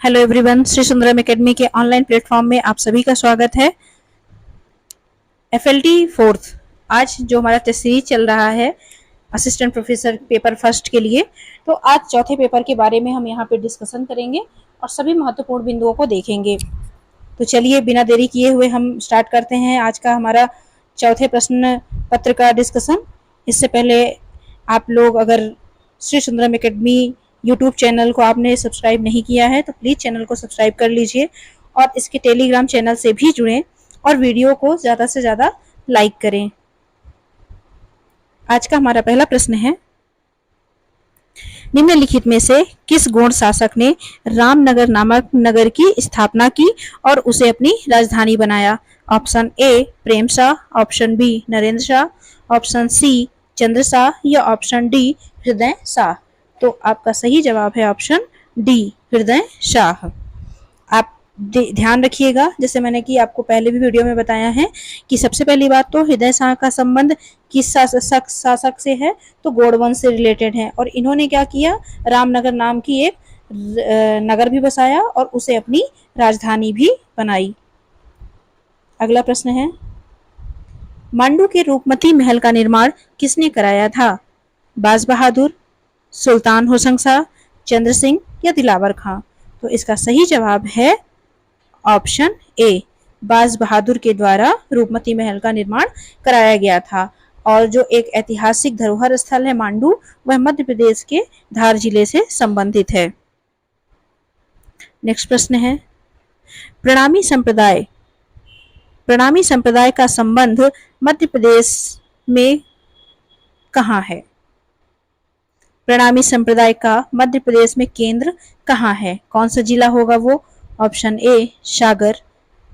Hello everyone, Shri Sundaram academy के online platform में आप सभी का स्वागत है। एफएलटी फोर्थ आज जो हमारा टेस्ट सीरीज चल रहा है असिस्टेंट प्रोफेसर पेपर फर्स्ट के लिए, तो आज चौथे पेपर के बारे में हम यहाँ पे डिस्कशन करेंगे और सभी महत्वपूर्ण बिंदुओं को देखेंगे। तो चलिए बिना देरी किए हुए हम स्टार्ट करते हैं आज का हमारा चौथे प्रश्न पत्र का डिस्कशन। इससे पहले आप लोग अगर Shri Sundaram academy YouTube channel को आपने सब्सक्राइब नहीं किया है तो प्लीज़ चैनल को सब्सक्राइब कर लीजिए और इसके टेलीग्राम चैनल से भी जुड़ें और वीडियो को ज़्यादा से ज़्यादा लाइक करें। आज का हमारा पहला प्रश्न है, निम्नलिखित में से किस गौड़ शासक ने रामनगर नामक नगर की स्थापना की और उसे अपनी राजधानी बनाया? Option A Prem Shah, option B Narendra Shah, option C Chandra Shah या ऑप्शन डी हृदय शाह। तो आपका सही जवाब है ऑप्शन डी हृदय शाह। आप ध्यान रखिएगा, जैसे मैंने कि आपको पहले भी वीडियो में बताया है कि सबसे पहली बात तो हृदय शाह का संबंध किस शासक से है, तो गौड़वंश से रिलेटेड है और इन्होंने क्या किया, रामनगर नाम की एक नगर भी बसाया और उसे अपनी राजधानी भी बनाई। अगला प्रश्न है, मांडू के रूपमती महल का निर्माण किसने कराया था? बाज बहादुर, सुल्तान होशंग शाह, चंद्र सिंह या दिलावर खां? तो इसका सही जवाब है ऑप्शन ए, बाज बहादुर के द्वारा रूपमती महल का निर्माण कराया गया था। और जो एक ऐतिहासिक धरोहर स्थल है मांडू, वह मध्य प्रदेश के धार जिले से संबंधित है। नेक्स्ट प्रश्न है, प्रणामी संप्रदाय का संबंध मध्य प्रदेश में कहाँ है? प्रणामी संप्रदाय का मध्य प्रदेश में केंद्र कहाँ है? कौन सा जिला होगा वो? Option A Sagar,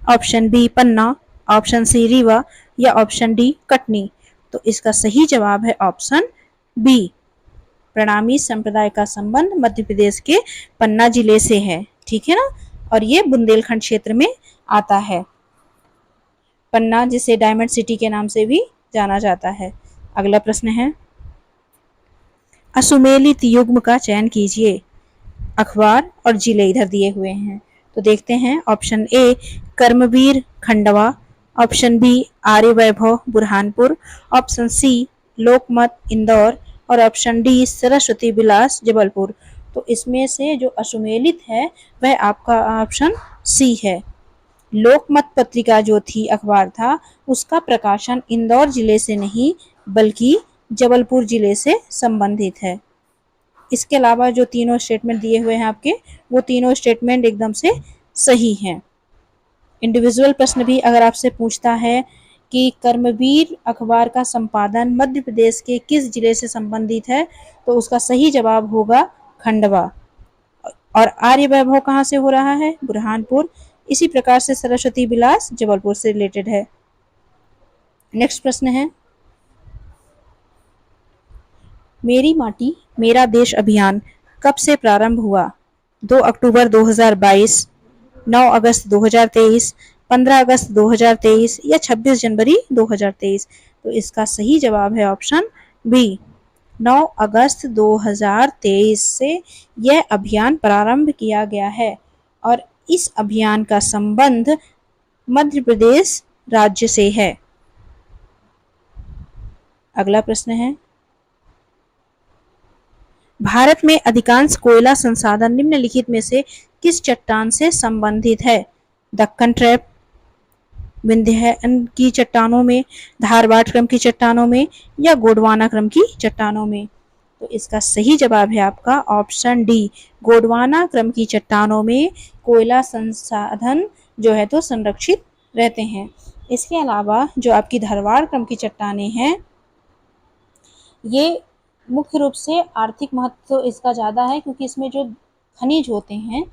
option B Panna, option C Rewa या ऑप्शन डी कटनी? तो इसका सही जवाब है ऑप्शन बी, प्रणामी संप्रदाय का संबंध मध्य प्रदेश के पन्ना जिले से है। ठीक है ना, और ये बुंदेलखंड क्षेत्र में आता है। पन्ना जिसे डायमंड सिटी के नाम से भी जाना जाता है। अगला प्रश्न है, असुमेलित युग्म का चयन कीजिए। अखबार और जिले इधर दिए हुए हैं, तो देखते हैं। Option A Karmaveer Khandwa, option B Arya Vaibhav Burhanpur, option C Lokmat Indore और ऑप्शन डी सरस्वती विलास जबलपुर। तो इसमें से जो असुमेलित है वह आपका ऑप्शन सी है। लोकमत पत्रिका जो थी, अखबार था, उसका प्रकाशन इंदौर जिले से नहीं बल्कि जबलपुर जिले से संबंधित है। इसके अलावा जो तीनों स्टेटमेंट दिए हुए हैं आपके, वो तीनों स्टेटमेंट एकदम से सही हैं। इंडिविजुअल प्रश्न भी अगर आपसे पूछता है कि कर्मवीर अखबार का संपादन मध्य प्रदेश के किस जिले से संबंधित है, तो उसका सही जवाब होगा खंडवा। और आर्य वैभव कहाँ से हो रहा है? बुरहानपुर। इसी प्रकार से सरस्वती विलास जबलपुर से रिलेटेड है। नेक्स्ट प्रश्न है, मेरी माटी मेरा देश अभियान कब से प्रारंभ हुआ? 2 अक्टूबर 2022, 9 अगस्त 2023, 15 अगस्त 2023 या 26 जनवरी 2023? तो इसका सही जवाब है ऑप्शन बी, 9 अगस्त 2023 से यह अभियान प्रारंभ किया गया है और इस अभियान का संबंध मध्य प्रदेश राज्य से है। अगला प्रश्न है, भारत में अधिकांश कोयला संसाधन निम्नलिखित में से किस चट्टान से संबंधित है? दक्कन ट्रैप, विंध्याचल की चट्टानों में, धारवाड़ क्रम की चट्टानों में या गोंडवाना क्रम की चट्टानों में? तो इसका सही जवाब है आपका ऑप्शन डी, गोंडवाना क्रम की चट्टानों में कोयला संसाधन जो है तो संरक्षित रहते हैं। इसके अलावा जो आपकी धारवाड़ क्रम की चट्टानें हैं, ये मुख्य रूप से आर्थिक महत्व तो इसका ज़्यादा है क्योंकि इसमें जो खनिज होते हैं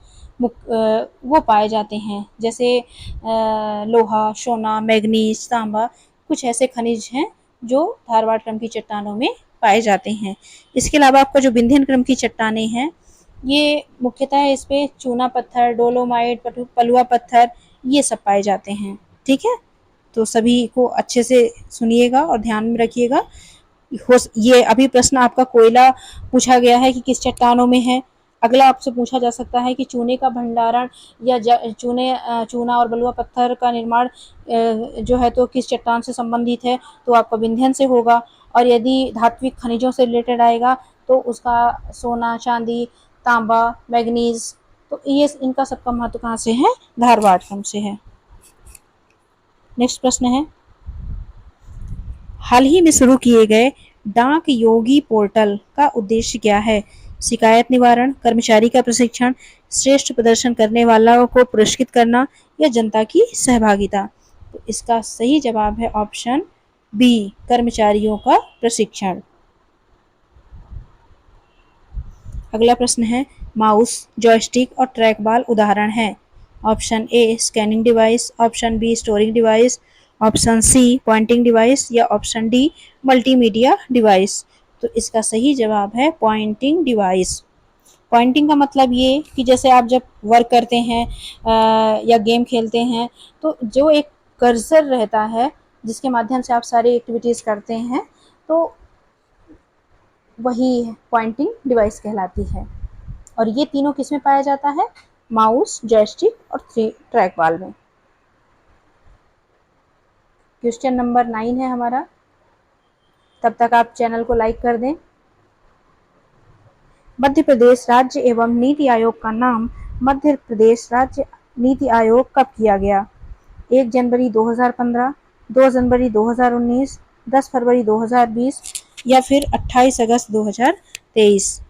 वो पाए जाते हैं, जैसे लोहा, सोना, मैग्नीज, तांबा, कुछ ऐसे खनिज हैं जो धारवाड़ क्रम की चट्टानों में पाए जाते हैं। इसके अलावा आपका जो विंध्यन क्रम की चट्टानें हैं, ये मुख्यतः इस पे चूना पत्थर, डोलोमाइट, पलुआ पत्थर, ये सब पाए जाते हैं। ठीक है, तो सभी को अच्छे से सुनिएगा और ध्यान में रखिएगा। ये अभी प्रश्न आपका कोयला पूछा गया है कि किस चट्टानों में है, अगला आपसे पूछा जा सकता है कि चूने का भंडारण या चूना और बलुआ पत्थर का निर्माण जो है तो किस चट्टान से संबंधित है, तो आपका विंध्यन से होगा। और यदि धात्विक खनिजों से रिलेटेड आएगा तो उसका सोना, चांदी, तांबा, मैग्नीज, तो ये इनका सबका महत्व कहाँ से है, धारवाड़ से है। नेक्स्ट प्रश्न है, हाल ही में शुरू किए गए डाक योगी पोर्टल का उद्देश्य क्या है? शिकायत निवारण, कर्मचारी का प्रशिक्षण, श्रेष्ठ प्रदर्शन करने वालों को पुरस्कृत करना या जनता की सहभागिता। तो इसका सही जवाब है ऑप्शन बी, कर्मचारियों का प्रशिक्षण। अगला प्रश्न है, माउस, जॉयस्टिक और ट्रैक बॉल उदाहरण हैं। Option A scanning device, option B storing device, option C pointing device या ऑप्शन डी मल्टीमीडिया डिवाइस। तो इसका सही जवाब है पॉइंटिंग डिवाइस। पॉइंटिंग का मतलब ये कि जैसे आप जब वर्क करते हैं या गेम खेलते हैं तो जो एक कर्सर रहता है जिसके माध्यम से आप सारी एक्टिविटीज़ करते हैं, तो वही पॉइंटिंग डिवाइस कहलाती है। और ये तीनों किस में पाया जाता है, माउस, जॉयस्टिक और ट्रैक बॉल में। क्वेश्चन नंबर 9 है हमारा, तब तक आप चैनल को लाइक कर दें। मध्य प्रदेश राज्य एवं नीति आयोग का नाम मध्य प्रदेश राज्य नीति आयोग कब किया गया? 1 जनवरी 2015, 2 जनवरी 2019, 10 फरवरी 2020 या फिर 28 अगस्त 2023।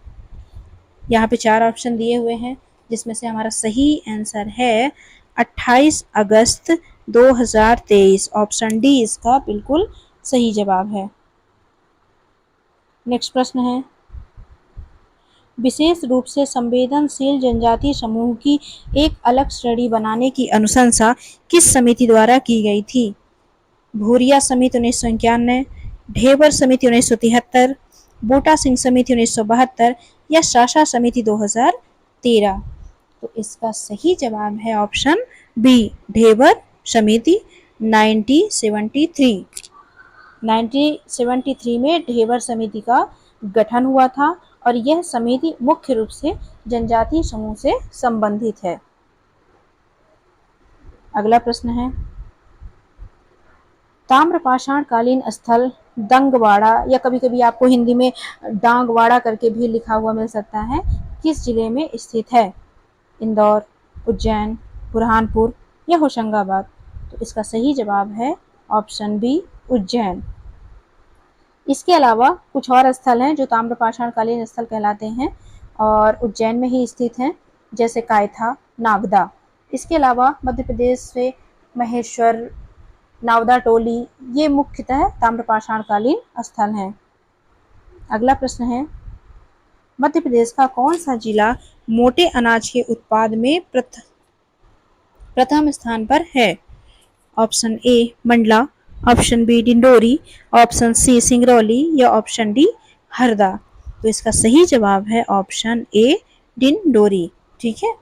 यहाँ पे 4 ऑप्शन दिए हुए हैं जिसमें से हमारा सही आंसर है 28 अगस्त 2023। ऑप्शन डी इसका बिल्कुल सही जवाब है। नेक्स्ट प्रश्न है, विशेष रूप से संवेदनशील जनजाति समूह की एक अलग श्रेणी बनाने की अनुशंसा किस समिति द्वारा की गई थी? भूरिया समिति 1991, ढेबर समिति 1973, बूटा सिंह समिति 1972 या शासा समिति 2013। तो इसका सही जवाब है ऑप्शन बी, ढेबर समिति 1973। 1973 में ढेबर समिति का गठन हुआ था और यह समिति मुख्य रूप से जनजातीय समूह से संबंधित है। अगला प्रश्न है, ताम्रपाषाण कालीन स्थल दंगवाड़ा या कभी कभी आपको हिंदी में डांगवाड़ा करके भी लिखा हुआ मिल सकता है, किस जिले में स्थित है? इंदौर, उज्जैन, बुरहानपुर या होशंगाबाद। तो इसका सही जवाब है ऑप्शन बी, उज्जैन। इसके अलावा कुछ और स्थल हैं जो ताम्रपाषाण कालीन स्थल कहलाते हैं और उज्जैन में ही स्थित हैं, जैसे कायथा, नागदा। इसके अलावा मध्य प्रदेश से महेश्वर, नावदा टोली, ये मुख्यतः ताम्रपाषाण कालीन स्थल हैं। अगला प्रश्न है, मध्य प्रदेश का कौन सा जिला मोटे अनाज के उत्पाद में प्रथम स्थान पर है? Option A Mandla, option B Dindori, option C Singrauli या ऑप्शन डी हरदा। तो इसका सही जवाब है ऑप्शन ए, डिंडोरी। ठीक है,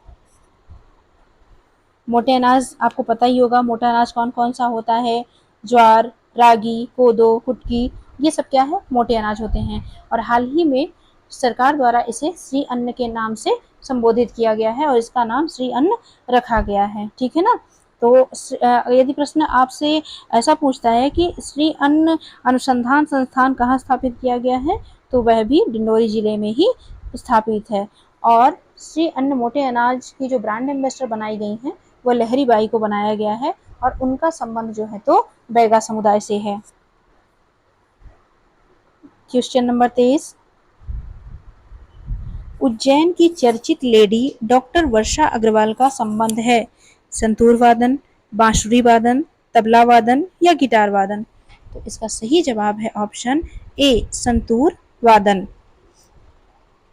मोटे अनाज आपको पता ही होगा, मोटा अनाज कौन कौन सा होता है? ज्वार, रागी, कोदो, कुटकी, ये सब क्या है, मोटे अनाज होते हैं। और हाल ही में सरकार द्वारा इसे श्री अन्न के नाम से संबोधित किया गया है और इसका नाम श्री अन्न रखा गया है। ठीक है ना, तो यदि प्रश्न आपसे ऐसा पूछता है कि श्री अन्न अनुसंधान संस्थान कहाँ स्थापित किया गया है, तो वह भी डिंडोरी जिले में ही स्थापित है। और श्री अन्न मोटे अनाज की जो ब्रांड एम्बेसडर बनाई गई हैं वो लहरी बाई को बनाया गया है और उनका संबंध जो है तो बैगा समुदाय से है। क्वेश्चन नंबर 23, उज्जैन की चर्चित लेडी डॉक्टर वर्षा अग्रवाल का संबंध है संतूर वादन, बांसुरी वादन, तबला वादन या गिटार वादन। तो इसका सही जवाब है ऑप्शन ए, संतूर वादन।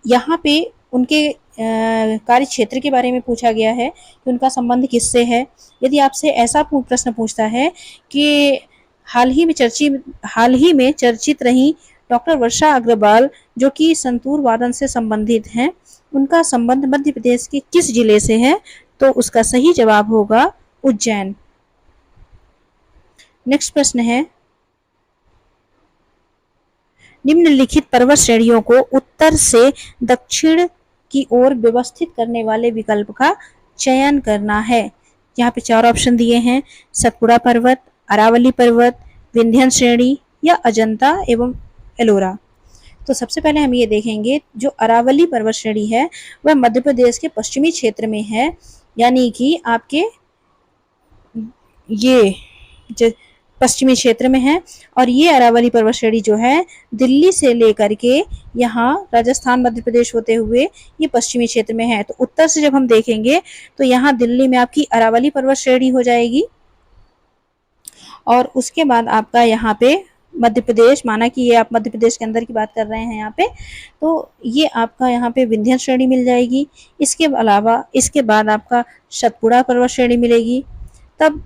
यहाँ पे उनके कार्य क्षेत्र के बारे में पूछा गया है कि उनका संबंध किससे है। यदि आपसे ऐसा प्रश्न पूछता है कि हाल ही में चर्चित रही डॉक्टर वर्षा अग्रवाल जो कि संतूर वादन से संबंधित हैं, उनका संबंध मध्य प्रदेश के किस जिले से है, तो उसका सही जवाब होगा उज्जैन। नेक्स्ट प्रश्न है, निम्नलिखित पर्वत श्रेणियों को उत्तर से दक्षिण की ओर व्यवस्थित करने वाले विकल्प का चयन करना है। यहाँ पे 4 ऑप्शन दिए हैं, सतपुड़ा पर्वत, अरावली पर्वत, विंध्य श्रेणी या अजंता एवं एलोरा। तो सबसे पहले हम ये देखेंगे, जो अरावली पर्वत श्रेणी है वह मध्य प्रदेश के पश्चिमी क्षेत्र में है, यानी कि आपके ये पश्चिमी क्षेत्र में है। और ये अरावली पर्वत श्रेणी जो है दिल्ली से लेकर के यहाँ राजस्थान मध्य प्रदेश होते हुए ये पश्चिमी क्षेत्र में है। तो उत्तर से जब हम देखेंगे तो यहाँ दिल्ली में आपकी अरावली पर्वत श्रेणी हो जाएगी, और उसके बाद आपका यहाँ पे मध्य प्रदेश, माना कि ये आप मध्य प्रदेश के अंदर की बात कर रहे हैं यहाँ पे, तो ये आपका यहाँ पे विंध्य श्रेणी मिल जाएगी। इसके अलावा इसके बाद आपका सतपुड़ा पर्वत श्रेणी मिलेगी। तब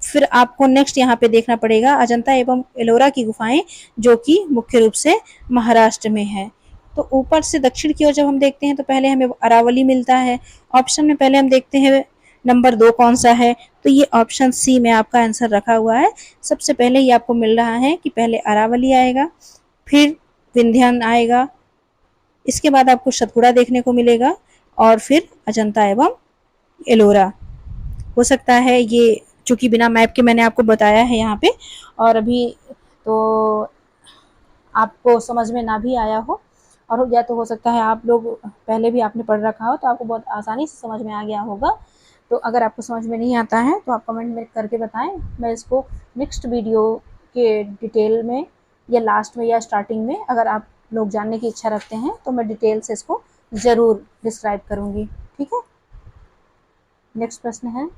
फिर आपको नेक्स्ट यहाँ पे देखना पड़ेगा अजंता एवं एलोरा की गुफाएं, जो कि मुख्य रूप से महाराष्ट्र में है। तो ऊपर से दक्षिण की ओर जब हम देखते हैं तो पहले हमें अरावली मिलता है। ऑप्शन में पहले हम देखते हैं नंबर 2 कौन सा है, तो ये ऑप्शन सी में आपका आंसर रखा हुआ है। सबसे पहले ये आपको मिल रहा है कि पहले अरावली आएगा, फिर विंध्यान आएगा, इसके बाद आपको सतपुड़ा देखने को मिलेगा, और फिर अजंता एवं एलोरा। हो सकता है ये चूंकि बिना मैप के मैंने आपको बताया है यहाँ पे, और अभी तो आपको समझ में ना भी आया हो, और या तो हो सकता है आप लोग पहले भी आपने पढ़ रखा हो तो आपको बहुत आसानी से समझ में आ गया होगा। तो अगर आपको समझ में नहीं आता है तो आप कमेंट में करके बताएं, मैं इसको नेक्स्ट वीडियो के डिटेल में या लास्ट में या स्टार्टिंग में, अगर आप लोग जानने की इच्छा रखते हैं तो मैं डिटेल से इसको ज़रूर डिस्क्राइब करूँगी। ठीक है, नेक्स्ट प्रश्न है,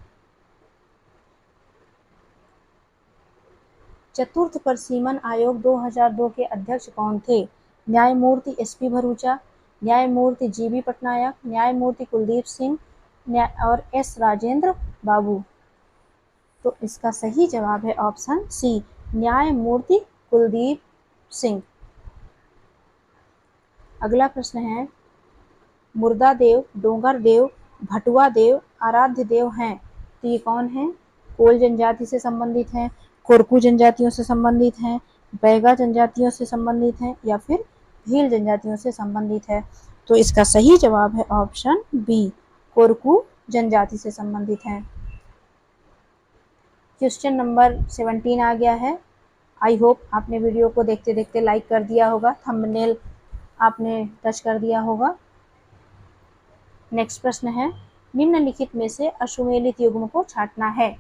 चतुर्थ परिसीमन आयोग 2002 के अध्यक्ष कौन थे? न्यायमूर्ति एस.पी. भरूचा, न्यायमूर्ति जी.बी. पटनायक, न्यायमूर्ति कुलदीप सिंह और एस. राजेंद्र बाबू। तो इसका सही जवाब है ऑप्शन सी, न्यायमूर्ति कुलदीप सिंह। अगला प्रश्न है, मुर्दा देव, डोंगर देव, भटुआ देव आराध्य देव हैं, तो ये कौन है? कोल जनजाति से संबंधित हैं, कोरकू जनजातियों से संबंधित हैं, बैगा जनजातियों से संबंधित हैं, या फिर भील जनजातियों से संबंधित है? तो इसका सही जवाब है ऑप्शन बी, कोरकू जनजाति से संबंधित हैं। क्वेश्चन नंबर 17 आ गया है। आई होप आपने वीडियो को देखते देखते लाइक कर दिया होगा, थंबनेल आपने टच कर दिया होगा। नेक्स्ट प्रश्न है, निम्नलिखित में से अश्वमेलित युग्म को छांटना है।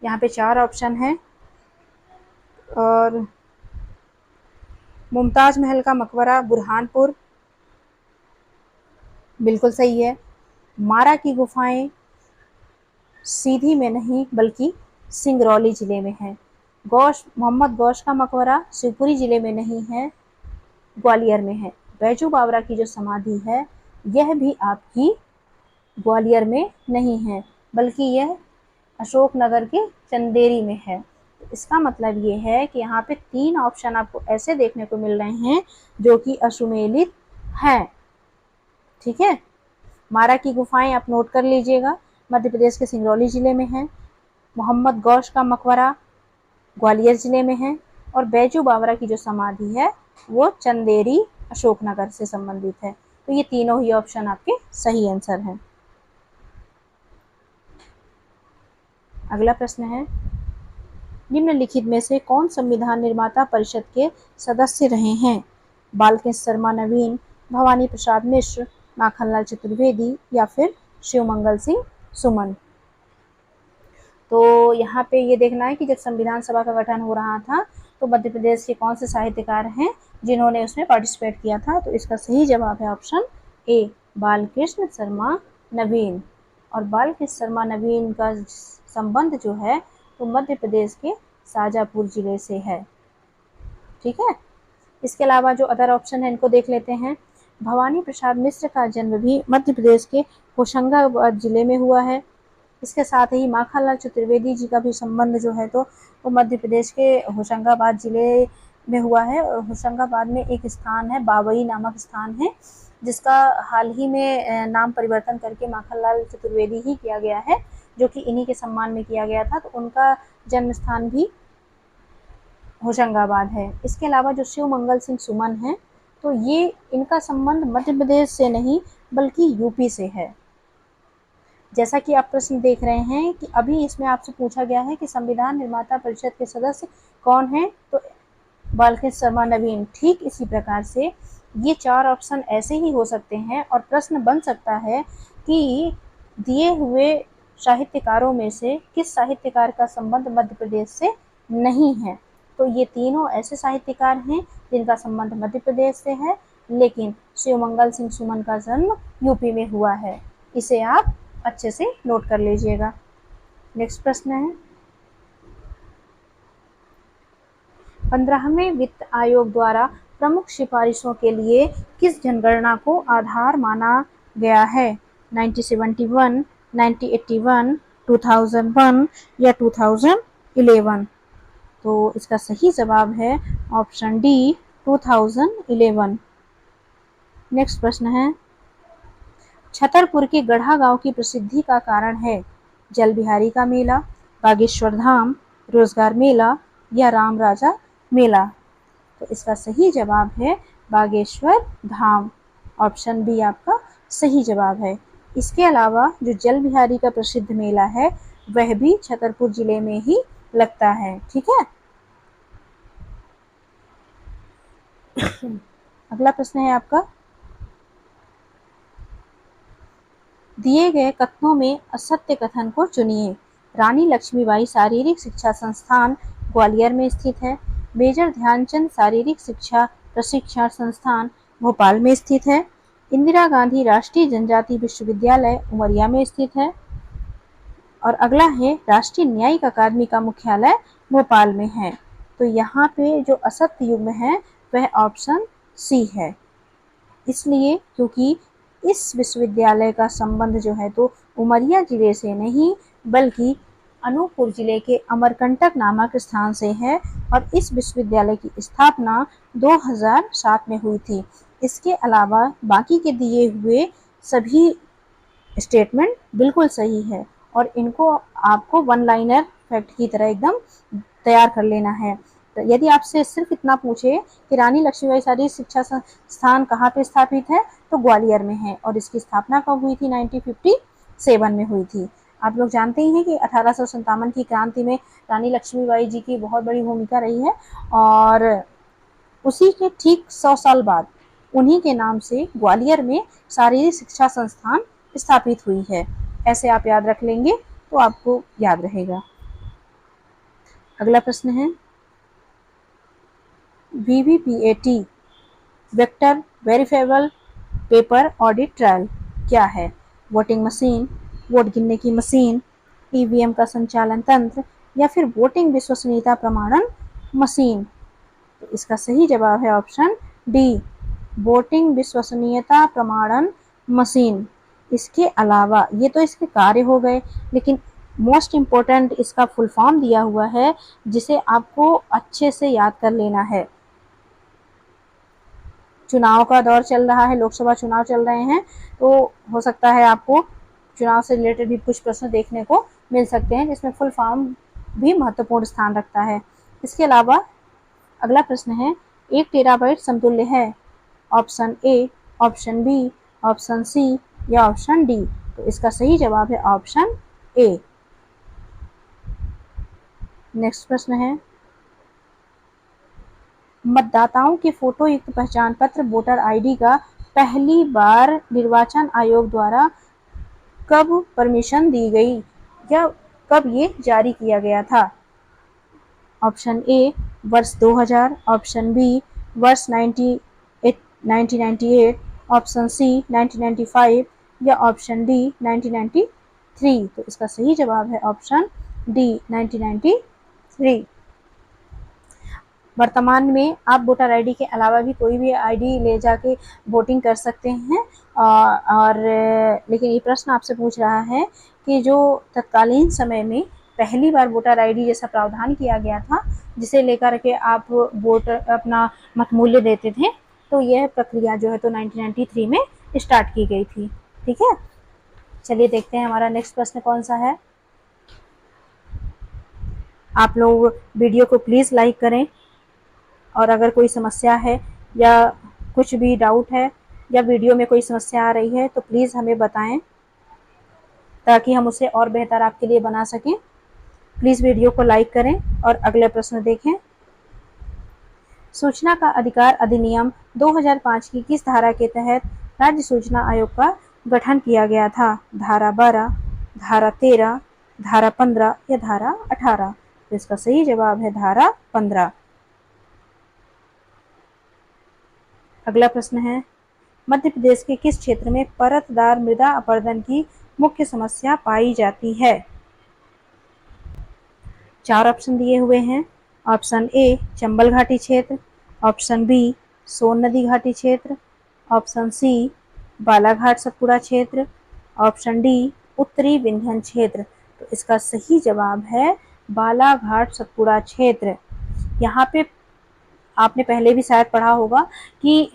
यहाँ पे 4 ऑप्शन है, और मुमताज महल का मकबरा बुरहानपुर बिल्कुल सही है। मारा की गुफाएं सीधी में नहीं बल्कि सिंगरौली जिले में है। मोहम्मद गौश का मकबरा शिवपुरी जिले में नहीं है, ग्वालियर में है। बैजू बावरा की जो समाधि है यह भी आपकी ग्वालियर में नहीं है, बल्कि यह अशोकनगर के चंदेरी में है। तो इसका मतलब ये है कि यहाँ पे 3 ऑप्शन आपको ऐसे देखने को मिल रहे हैं जो कि अश्वमेलित हैं। ठीक है, मारा की गुफाएं आप नोट कर लीजिएगा, मध्य प्रदेश के सिंगरौली जिले में है। मोहम्मद गौश का मकबरा ग्वालियर जिले में है, और बैजू बावरा की जो समाधि है वो चंदेरी अशोकनगर से संबंधित है। तो ये तीनों ही ऑप्शन आपके सही आंसर हैं। अगला प्रश्न है, निम्नलिखित में से कौन संविधान निर्माता परिषद के सदस्य रहे हैं? बालकृष्ण शर्मा नवीन, भवानी प्रसाद मिश्र, माखनलाल चतुर्वेदी, या फिर शिवमंगल सिंह सुमन। तो यहाँ पे ये देखना है कि जब संविधान सभा का गठन हो रहा था तो मध्य प्रदेश के कौन से साहित्यकार हैं जिन्होंने उसमें पार्टिसिपेट किया था? तो इसका सही जवाब है ऑप्शन ए, बालकृष्ण शर्मा नवीन। और बालकृष्ण शर्मा नवीन का संबंध जो है तो मध्य प्रदेश के शाजापुर जिले से है। ठीक है, इसके अलावा जो अदर ऑप्शन है इनको देख लेते हैं। भवानी प्रसाद मिश्र का जन्म भी मध्य प्रदेश के होशंगाबाद जिले में हुआ है। इसके साथ ही माखनलाल चतुर्वेदी जी का भी संबंध जो है तो वो मध्य प्रदेश के होशंगाबाद जिले में हुआ है। और होशंगाबाद में एक स्थान है, बाबई नामक स्थान है, जिसका हाल ही में नाम परिवर्तन करके माखनलाल चतुर्वेदी ही किया गया है, जो कि इन्हीं के सम्मान में किया गया था। तो उनका जन्म स्थान भी होशंगाबाद है। इसके अलावा जो शिवमंगल सिंह सुमन हैं तो ये इनका संबंध मध्य प्रदेश से नहीं बल्कि यूपी से है। जैसा कि आप प्रश्न देख रहे हैं कि अभी इसमें आपसे पूछा गया है कि संविधान निर्माता परिषद के सदस्य कौन हैं, तो बालकृष्ण शर्मा नवीन। ठीक इसी प्रकार से ये 4 ऑप्शन ऐसे ही हो सकते हैं और प्रश्न बन सकता है कि दिए हुए साहित्यकारों में से किस साहित्यकार का संबंध मध्य प्रदेश से नहीं है। तो ये तीनों ऐसे साहित्यकार हैं जिनका संबंध मध्य प्रदेश से है, लेकिन शिवमंगल सिंह सुमन का जन्म यूपी में हुआ है। इसे आप अच्छे से नोट कर लीजिएगा। नेक्स्ट प्रश्न है, 15वें वित्त आयोग द्वारा प्रमुख सिफारिशों के लिए किस जनगणना को आधार माना गया है? 1971, 1981, 2001 या 2011? तो इसका सही जवाब है ऑप्शन डी, 2011। नेक्स्ट प्रश्न है, छतरपुर के गढ़ा गांव की प्रसिद्धि का कारण है जल बिहारी का मेला, बागेश्वर धाम, रोजगार मेला या राम राजा मेला? तो इसका सही जवाब है बागेश्वर धाम। ऑप्शन बी आपका सही जवाब है। इसके अलावा जो जल बिहारी का प्रसिद्ध मेला है वह भी छतरपुर जिले में ही लगता है। ठीक है, अगला प्रश्न है आपका, दिए गए कथनों में असत्य कथन को चुनिए। रानी लक्ष्मीबाई शारीरिक शिक्षा संस्थान ग्वालियर में स्थित है। मेजर ध्यानचंद शारीरिक शिक्षा प्रशिक्षण संस्थान भोपाल में स्थित है। इंदिरा गांधी राष्ट्रीय जनजाति विश्वविद्यालय उमरिया में स्थित है। और अगला है, राष्ट्रीय न्यायिक अकादमी का मुख्यालय भोपाल में है। तो यहाँ पे जो असत्य युग्म है वह ऑप्शन सी है, इसलिए क्योंकि इस विश्वविद्यालय का संबंध जो है तो उमरिया जिले से नहीं बल्कि अनूपपुर जिले के अमरकंटक नामक स्थान से है और इस विश्वविद्यालय की स्थापना 2007 में हुई थी। इसके अलावा बाकी के दिए हुए सभी स्टेटमेंट बिल्कुल सही है और इनको आपको वन लाइनर फैक्ट की तरह एकदम तैयार कर लेना है। तो यदि आपसे सिर्फ इतना पूछे कि रानी लक्ष्मीबाई शारीरिक शिक्षा संस्थान कहाँ पे स्थापित है, तो ग्वालियर में है और इसकी स्थापना कब हुई थी? 1957 में हुई थी। आप लोग जानते ही हैं कि 1857 की क्रांति में रानी लक्ष्मीबाई जी की बहुत बड़ी भूमिका रही है और उसी के ठीक 100 साल बाद उन्हीं के नाम से ग्वालियर में शारीरिक शिक्षा संस्थान स्थापित हुई है। ऐसे आप याद रख लेंगे तो आपको याद रहेगा। अगला प्रश्न है, VVPAT vector verifiable paper audit trial क्या है? वोटिंग मशीन, वोट गिनने की मशीन, ईवीएम का संचालन तंत्र या फिर वोटिंग विश्वसनीयता प्रमाणन मशीन? तो इसका सही जवाब है ऑप्शन डी, वोटिंग विश्वसनीयता प्रमाणन मशीन। इसके अलावा ये तो इसके कार्य हो गए, लेकिन मोस्ट इम्पोर्टेंट इसका फुल फॉर्म दिया हुआ है जिसे आपको अच्छे से याद कर लेना है। चुनाव का दौर चल रहा है, लोकसभा चुनाव चल रहे हैं, तो हो सकता है आपको चुनाव से रिलेटेड भी कुछ प्रश्न देखने को मिल सकते हैं जिसमें फुल फॉर्म भी महत्वपूर्ण स्थान रखता है। इसके अलावा अगला प्रश्न है, 1 टेराबाइट समतुल्य है? Option A, option B, option C या ऑप्शन डी? तो इसका सही जवाब है ऑप्शन ए। नेक्स्ट प्रश्न है, मतदाताओं के फोटो युक्त पहचान पत्र वोटर आईडी का पहली बार निर्वाचन आयोग द्वारा कब परमिशन दी गई या कब ये जारी किया गया था? ऑप्शन ए वर्ष 2000, ऑप्शन बी वर्ष 1998, ऑप्शन सी 1995 या ऑप्शन डी 1993? तो इसका सही जवाब है ऑप्शन डी, 1993। वर्तमान में आप वोटर आईडी के अलावा भी कोई भी आईडी ले जाके वोटिंग कर सकते हैं और लेकिन ये प्रश्न आपसे पूछ रहा है कि जो तत्कालीन समय में पहली बार वोटर आईडी जैसा प्रावधान किया गया था जिसे लेकर के आप वोट अपना मत मूल्य देते थे, तो यह प्रक्रिया जो है तो 1993 में स्टार्ट की गई थी। ठीक है, चलिए देखते हैं हमारा नेक्स्ट प्रश्न कौन सा है। आप लोग वीडियो को प्लीज़ लाइक करें और अगर कोई समस्या है या कुछ भी डाउट है या वीडियो में कोई समस्या आ रही है तो प्लीज़ हमें बताएं ताकि हम उसे और बेहतर आपके लिए बना सकें। प्लीज़ वीडियो को लाइक करें और अगले प्रश्न देखें। सूचना का अधिकार अधिनियम 2005 की किस धारा के तहत राज्य सूचना आयोग का गठन किया गया था? धारा 12, धारा 13, धारा 15 या धारा 18? तो इसका सही जवाब है धारा 15। अगला प्रश्न है, मध्य प्रदेश के किस क्षेत्र में परतदार मृदा अपरदन की मुख्य समस्या पाई जाती है? 4 ऑप्शन दिए हुए हैं। ऑप्शन ए चंबल घाटी क्षेत्र, ऑप्शन बी सोन नदी घाटी क्षेत्र, ऑप्शन सी बालाघाट सतपुड़ा क्षेत्र, ऑप्शन डी उत्तरी विंध्य क्षेत्र। तो इसका सही जवाब है बालाघाट सतपुड़ा क्षेत्र। यहाँ पे आपने पहले भी शायद पढ़ा होगा कि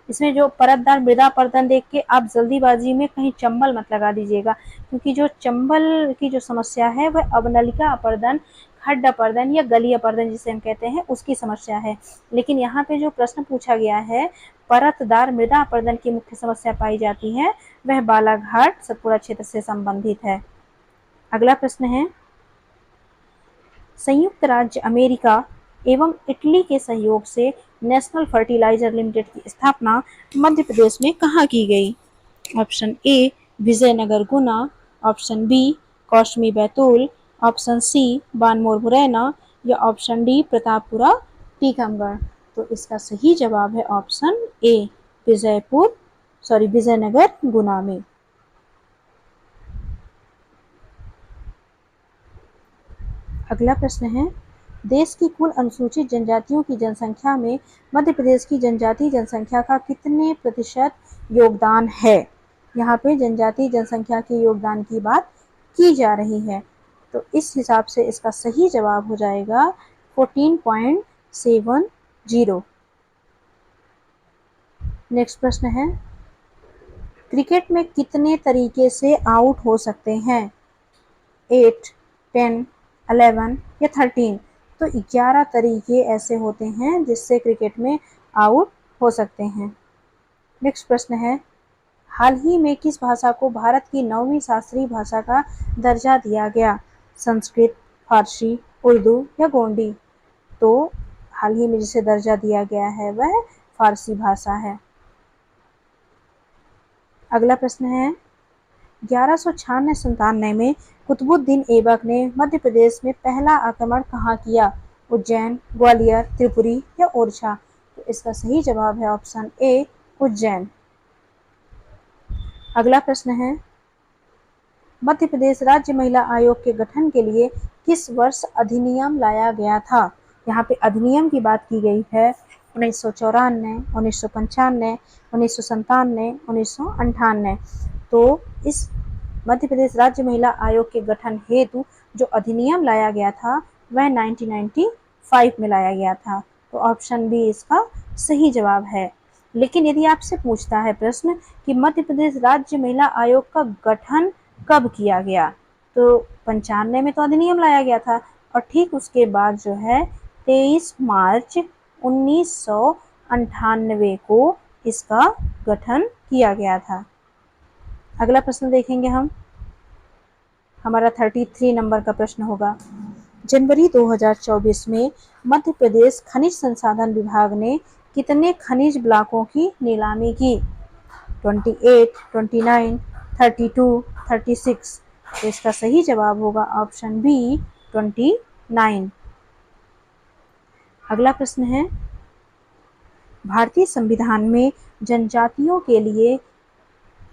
इसमें जो परतदार मृदा अपरदन देख के आप जल्दीबाजी में कहीं चंबल मत लगा दीजिएगा, क्योंकि जो चंबल की जो समस्या है वह अवनलिका अपरदन, खड्ड अपरदन या गली अपरदन जिसे हम कहते हैं उसकी समस्या है। लेकिन यहाँ पे जो प्रश्न पूछा गया है परतदार मृदा अपरदन की मुख्य समस्या पाई जाती है वह बालाघाट सतपुड़ा क्षेत्र से संबंधित है। अगला प्रश्न है, संयुक्त राज्य अमेरिका एवं इटली के सहयोग से नेशनल फर्टिलाइजर लिमिटेड की स्थापना मध्य प्रदेश में कहाँ की गई? Option A Vijaynagar Guna, option B Kaushami Betul, option C Banmore Morena या ऑप्शन डी प्रतापपुरा टीकमगढ़। तो इसका सही जवाब है ऑप्शन ए विजयनगर गुना में। अगला प्रश्न है, देश की कुल अनुसूचित जनजातियों की जनसंख्या में मध्य प्रदेश की जनजातीय जनसंख्या का कितने प्रतिशत योगदान है? यहाँ पे जनजातीय जनसंख्या के योगदान की बात की जा रही है, तो इस हिसाब से इसका सही जवाब हो जाएगा 14.70। नेक्स्ट प्रश्न है, क्रिकेट में कितने तरीके से आउट हो सकते हैं? 8, 10, 11 या 13? तो 11 तरीके ऐसे होते हैं जिससे क्रिकेट में आउट हो सकते हैं। नेक्स्ट प्रश्न है, हाल ही में किस भाषा को भारत की 9वीं शास्त्रीय भाषा का दर्जा दिया गया? संस्कृत, फारसी, उर्दू या गोंडी? तो हाल ही में जिसे दर्जा दिया गया है वह फारसी भाषा है। अगला प्रश्न है, 1196-97 में कुतुबुद्दीन ऐबक ने मध्य प्रदेश में पहला आक्रमण कहाँ किया? उज्जैन, ग्वालियर, त्रिपुरी या ओरछा? तो इसका सही जवाब है ऑप्शन ए उज्जैन। अगला प्रश्न है, मध्य प्रदेश राज्य महिला आयोग के गठन के लिए किस वर्ष अधिनियम लाया गया था? यहाँ पे अधिनियम की बात की गई है 1994, 1995, 1997, 1998। तो इस मध्य प्रदेश राज्य महिला आयोग के गठन हेतु जो अधिनियम लाया गया था वह 1995 में लाया गया था। तो ऑप्शन बी इसका सही जवाब है। लेकिन यदि आपसे पूछता है प्रश्न कि मध्य प्रदेश राज्य महिला आयोग का गठन कब किया गया, तो 95 में तो अधिनियम लाया गया था और ठीक उसके बाद जो है 23 मार्च 1998 को इसका गठन किया गया था। अगला प्रश्न देखेंगे हम, हमारा 33 नंबर का प्रश्न होगा, जनवरी 2024 में मध्य प्रदेश खनिज संसाधन विभाग ने कितने खनिज ब्लॉकों की नीलामी की? 28, 29, 32, 36? तो इसका सही जवाब होगा ऑप्शन बी 29। अगला प्रश्न है, भारतीय संविधान में जनजातियों के लिए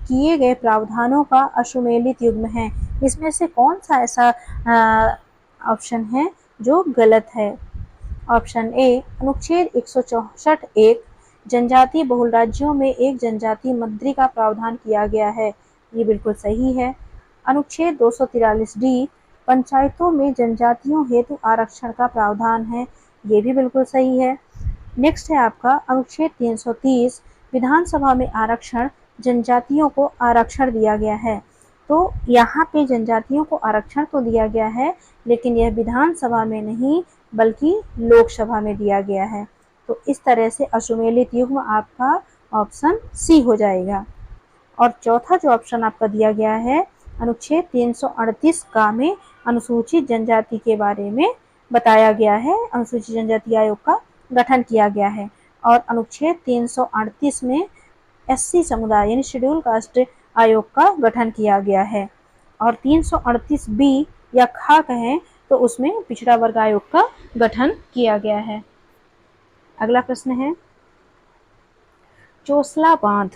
किए गए प्रावधानों का अश्वमेलित युग्म है। इसमें से कौन सा ऐसा ऑप्शन है जो गलत है? ऑप्शन ए अनुच्छेद 164(1) जनजातीय बहुल राज्यों में एक जनजातीय मंत्री का प्रावधान किया गया है, ये बिल्कुल सही है। अनुच्छेद 243D पंचायतों में जनजातियों हेतु आरक्षण का प्रावधान है, ये भी बिल्कुल सही है। नेक्स्ट है आपका अनुच्छेद 330 विधानसभा में आरक्षण, जनजातियों को आरक्षण दिया गया है। तो यहाँ पे जनजातियों को आरक्षण तो दिया गया है लेकिन यह विधानसभा में नहीं बल्कि लोकसभा में दिया गया है। तो इस तरह से अश्वमेलित युग्म आपका ऑप्शन सी हो जाएगा। और चौथा जो ऑप्शन आपका दिया गया है, अनुच्छेद 338 का में अनुसूचित जनजाति के बारे में बताया गया है, अनुसूचित जनजाति आयोग का गठन किया गया है। और अनुच्छेद 338 में एससी समुदाय यानी शेड्यूल कास्ट आयोग का गठन किया गया है। और 338 बी या खा कहें तो उसमें पिछड़ा वर्ग आयोग का गठन किया गया है। अगला प्रश्न है, चोसला बांध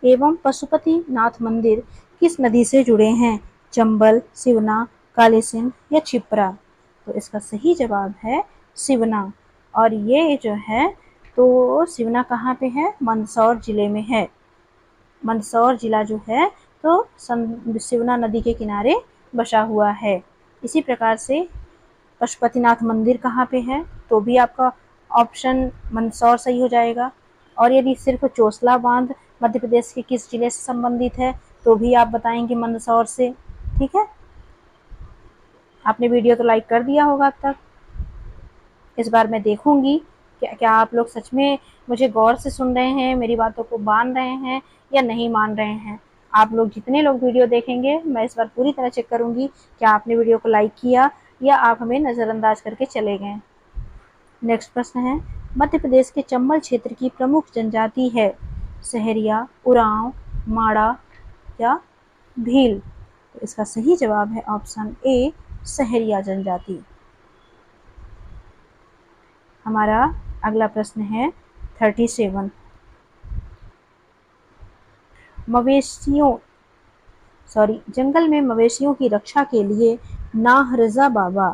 एवं पशुपति नाथ मंदिर किस नदी से जुड़े हैं? चंबल, सिवना, काली सिंध या क्षिप्रा? तो इसका सही जवाब है सिवना। और ये जो है तो सिवना कहाँ पे है? मंदसौर जिले में है। मंदसौर जिला जो है तो सिवना नदी के किनारे बसा हुआ है। इसी प्रकार से पशुपतिनाथ मंदिर कहाँ पे है? तो भी आपका ऑप्शन मंदसौर सही हो जाएगा। और यदि सिर्फ चोसला बांध मध्य प्रदेश के किस जिले से संबंधित है तो भी आप बताएंगे मंदसौर से। ठीक है, आपने वीडियो तो लाइक कर दिया होगा अब तक। इस बार मैं देखूंगी क्या आप लोग सच में मुझे गौर से सुन रहे हैं, मेरी बातों को मान रहे हैं या नहीं मान रहे हैं। आप लोग जितने लोग वीडियो देखेंगे मैं इस बार पूरी तरह चेक करूंगी क्या आपने वीडियो को लाइक किया या आप हमें नज़रअंदाज करके चले गए। नेक्स्ट प्रश्न है, मध्य प्रदेश के चंबल क्षेत्र की प्रमुख जनजाति है? सहरिया, उरांव, माड़ा या भील? तो इसका सही जवाब है ऑप्शन ए, सहरिया जनजाति। हमारा अगला प्रश्न है 37, जंगल में मवेशियों की रक्षा के लिए नाहरजा बाबा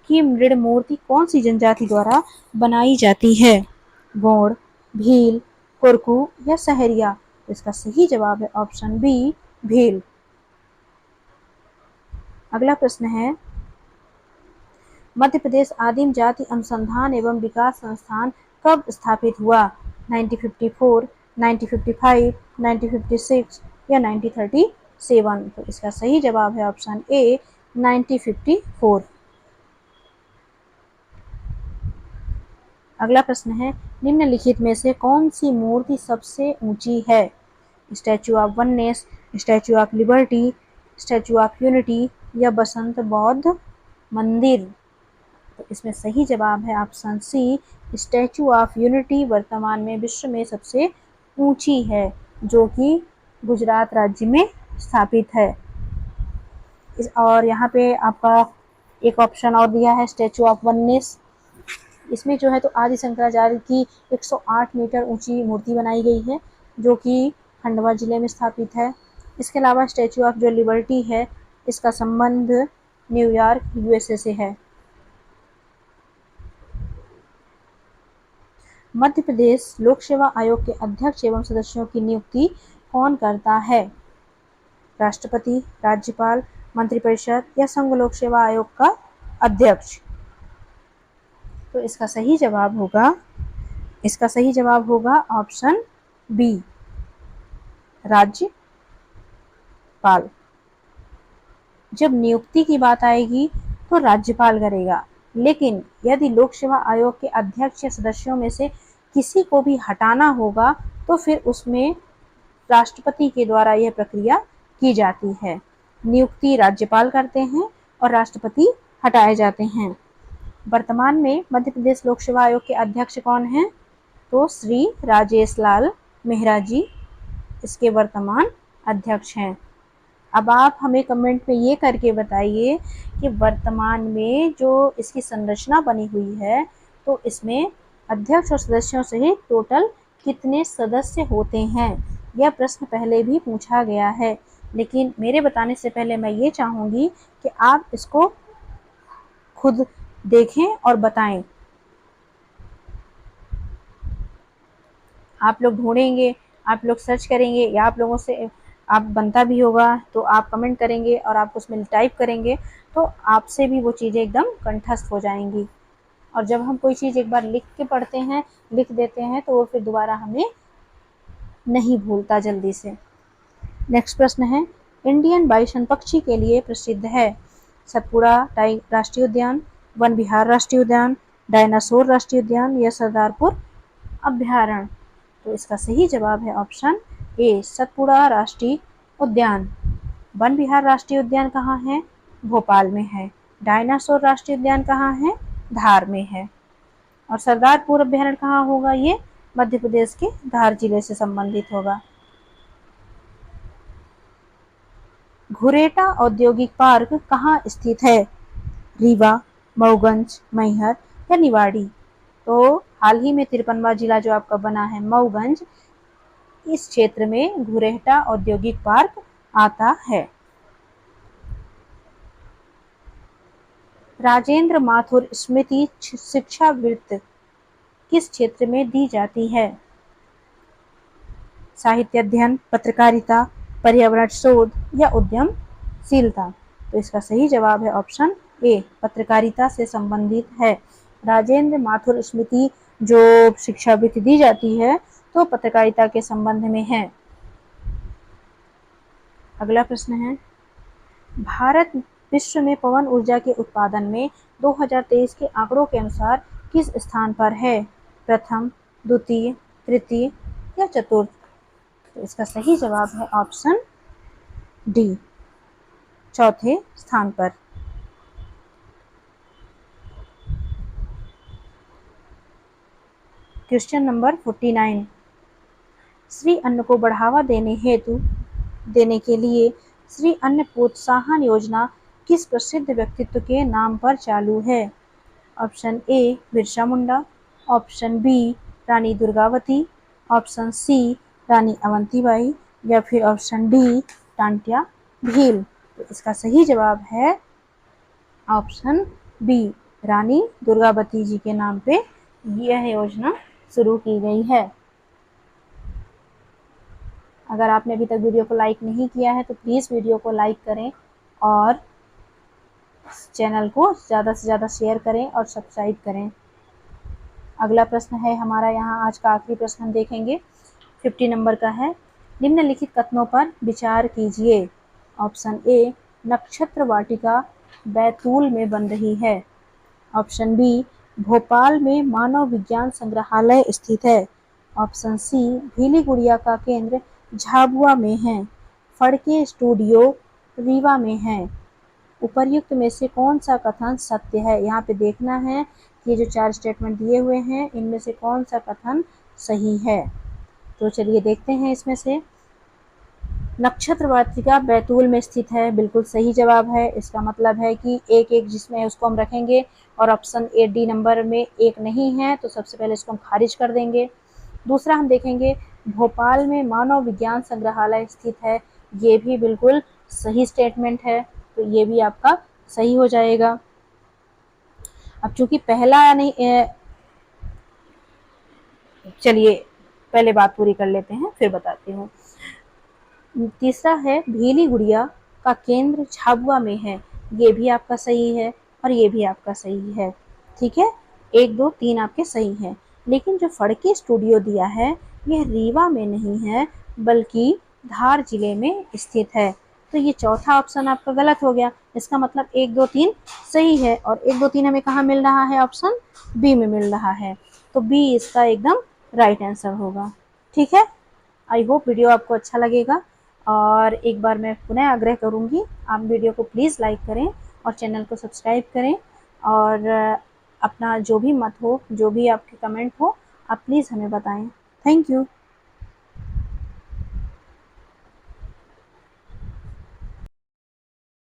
की मृण मूर्ति कौन सी जनजाति द्वारा बनाई जाती है? गोंड, भील, कोरकू या सहरिया? इसका सही जवाब है ऑप्शन बी, भील। अगला प्रश्न है, मध्य प्रदेश आदिम जाति अनुसंधान एवं विकास संस्थान कब स्थापित हुआ? 1954, 1955, 1956 या 1937? तो इसका सही जवाब है ऑप्शन ए, 1954। अगला प्रश्न है, निम्नलिखित में से कौन सी मूर्ति सबसे ऊंची है? Statue of oneness, statue of liberty, statue of unity या बसंत बौद्ध मंदिर? तो इसमें सही जवाब है option C, statue of unity वर्तमान में विश्व में सबसे ऊंची है, जो कि गुजरात राज्य में स्थापित है। और यहाँ पे आपका एक ऑप्शन और दिया है स्टैचू ऑफ वननेस। इसमें जो है तो आदि शंकराचार्य की 108 मीटर ऊंची मूर्ति बनाई गई है, जो कि खंडवा जिले में स्थापित है। इसके अलावा स्टैचू ऑफ जो लिबर्टी है, इसका संबंध न्यूयॉर्क यूएसए से है। मध्य प्रदेश लोक सेवा आयोग के अध्यक्ष एवं सदस्यों की नियुक्ति कौन करता है? राष्ट्रपति, राज्यपाल, मंत्रिपरिषद या संघ लोक सेवा आयोग का अध्यक्ष? तो इसका सही जवाब होगा ऑप्शन बी, राज्यपाल। जब नियुक्ति की बात आएगी तो राज्यपाल करेगा, लेकिन यदि लोक सेवा आयोग के अध्यक्ष या सदस्यों में से किसी को भी हटाना होगा तो फिर उसमें राष्ट्रपति के द्वारा यह प्रक्रिया की जाती है। नियुक्ति राज्यपाल करते हैं और राष्ट्रपति हटाए जाते हैं। वर्तमान में मध्य प्रदेश लोक सेवा आयोग के अध्यक्ष कौन हैं? तो श्री राजेश लाल मेहरा जी इसके वर्तमान अध्यक्ष हैं। अब आप हमें कमेंट में ये करके बताइए कि वर्तमान में जो इसकी संरचना बनी हुई है तो इसमें अध्यक्ष और सदस्यों सहित टोटल कितने सदस्य होते हैं? यह प्रश्न पहले भी पूछा गया है, लेकिन मेरे बताने से पहले मैं ये चाहूँगी कि आप इसको खुद देखें और बताएं। आप लोग ढूंढेंगे, आप लोग सर्च करेंगे या आप लोगों से आप बनता भी होगा तो आप कमेंट करेंगे और आप उसमें टाइप करेंगे तो आपसे भी वो चीज़ें एकदम कंठस्थ हो जाएंगी। और जब हम कोई चीज़ एक बार लिख के पढ़ते हैं, लिख देते हैं, तो वो फिर दोबारा हमें नहीं भूलता जल्दी से। नेक्स्ट प्रश्न है, इंडियन बाइसन पक्षी के लिए प्रसिद्ध है? सतपुड़ा राष्ट्रीय उद्यान, वन विहार राष्ट्रीय उद्यान, डायनासोर राष्ट्रीय उद्यान या सरदारपुर अभ्यारण्य? तो इसका सही जवाब है ऑप्शन ए, सतपुड़ा राष्ट्रीय उद्यान। वन विहार राष्ट्रीय उद्यान कहाँ है? भोपाल में है। डायनासोर राष्ट्रीय उद्यान कहाँ है? धार में है। और सरदारपुर अभ्यारण्य कहाँ होगा? ये मध्य प्रदेश के धार जिले से संबंधित होगा। घुरेटा औद्योगिक पार्क कहाँ स्थित है? रीवा, मऊगंज, मैहर या निवाड़ी? तो हाल ही में 53वां जिला जो आपका बना है मऊगंज, इस क्षेत्र में घुरेटा औद्योगिक पार्क आता है। राजेंद्र माथुर स्मृति शिक्षावृत्ति किस क्षेत्र में दी जाती है? साहित्य अध्ययन, पत्रकारिता, पर्यावरण शोध या उद्यमशीलता? तो इसका सही जवाब है ऑप्शन ए, पत्रकारिता से संबंधित है। राजेंद्र माथुर स्मृति जो शिक्षावृत्ति दी जाती है तो पत्रकारिता के संबंध में है। अगला प्रश्न है, भारत विश्व में पवन ऊर्जा के उत्पादन में 2023 के आंकड़ों के अनुसार किस स्थान पर है? प्रथम, द्वितीय, तृतीय या चतुर्थ? तो इसका सही जवाब है ऑप्शन डी, चौथे स्थान पर। क्वेश्चन नंबर 49, श्री अन्न को बढ़ावा देने के लिए श्री अन्न प्रोत्साहन योजना किस प्रसिद्ध व्यक्तित्व के नाम पर चालू है? Option A, Birsa Munda, option B, Rani Durgavati, option C, Rani Avantibai या फिर ऑप्शन डी, टांट्या भील? तो इसका सही जवाब है ऑप्शन बी, रानी दुर्गावती जी के नाम पे यह योजना शुरू की गई है। अगर आपने अभी तक वीडियो को लाइक नहीं किया है तो प्लीज़ वीडियो को लाइक करें और चैनल को ज़्यादा से ज़्यादा शेयर करें और सब्सक्राइब करें। अगला प्रश्न है हमारा, यहाँ आज का आखिरी प्रश्न हम देखेंगे, 50 नंबर का है। निम्नलिखित कथनों पर विचार कीजिए। ऑप्शन ए, नक्षत्र वाटिका बैतूल में बन रही है। ऑप्शन बी, भोपाल में मानव विज्ञान संग्रहालय स्थित है। ऑप्शन सी, भीली गुड़िया का केंद्र झाबुआ में है। फड़के स्टूडियो रीवा में है। उपर्युक्त में से कौन सा कथन सत्य है? यहाँ पे देखना है कि ये जो 4 स्टेटमेंट दिए हुए हैं इनमें से कौन सा कथन सही है। तो चलिए देखते हैं इसमें से। नक्षत्र वाटिका बैतूल में स्थित है, बिल्कुल सही जवाब है। इसका मतलब है कि एक एक जिसमें उसको हम रखेंगे और ऑप्शन ए डी नंबर में एक नहीं है तो सबसे पहले इसको हम खारिज कर देंगे। दूसरा हम देखेंगे, भोपाल में मानव विज्ञान संग्रहालय स्थित है, ये भी बिल्कुल सही स्टेटमेंट है, तो ये भी आपका सही हो जाएगा। अब चूंकि पहला नहीं, चलिए पहले बात पूरी कर लेते हैं फिर बताती हूँ। तीसरा है, भीली गुड़िया का केंद्र झाबुआ में है, ये भी आपका सही है और ये भी आपका सही है। ठीक है, 1, 2, 3 आपके सही हैं। लेकिन जो फड़के स्टूडियो दिया है यह रीवा में नहीं है बल्कि धार जिले में स्थित है, तो ये चौथा ऑप्शन आपका गलत हो गया। इसका मतलब 1, 2, 3 सही है और 1, 2, 3 हमें कहाँ मिल रहा है? ऑप्शन बी में मिल रहा है, तो बी इसका एकदम राइट आंसर होगा। ठीक है, आई होप वीडियो आपको अच्छा लगेगा और एक बार मैं पुनः आग्रह करूंगी, आप वीडियो को प्लीज़ लाइक करें और चैनल को सब्सक्राइब करें और अपना जो भी मत हो, जो भी आपके कमेंट हो, आप प्लीज़ हमें बताएं। Thank you.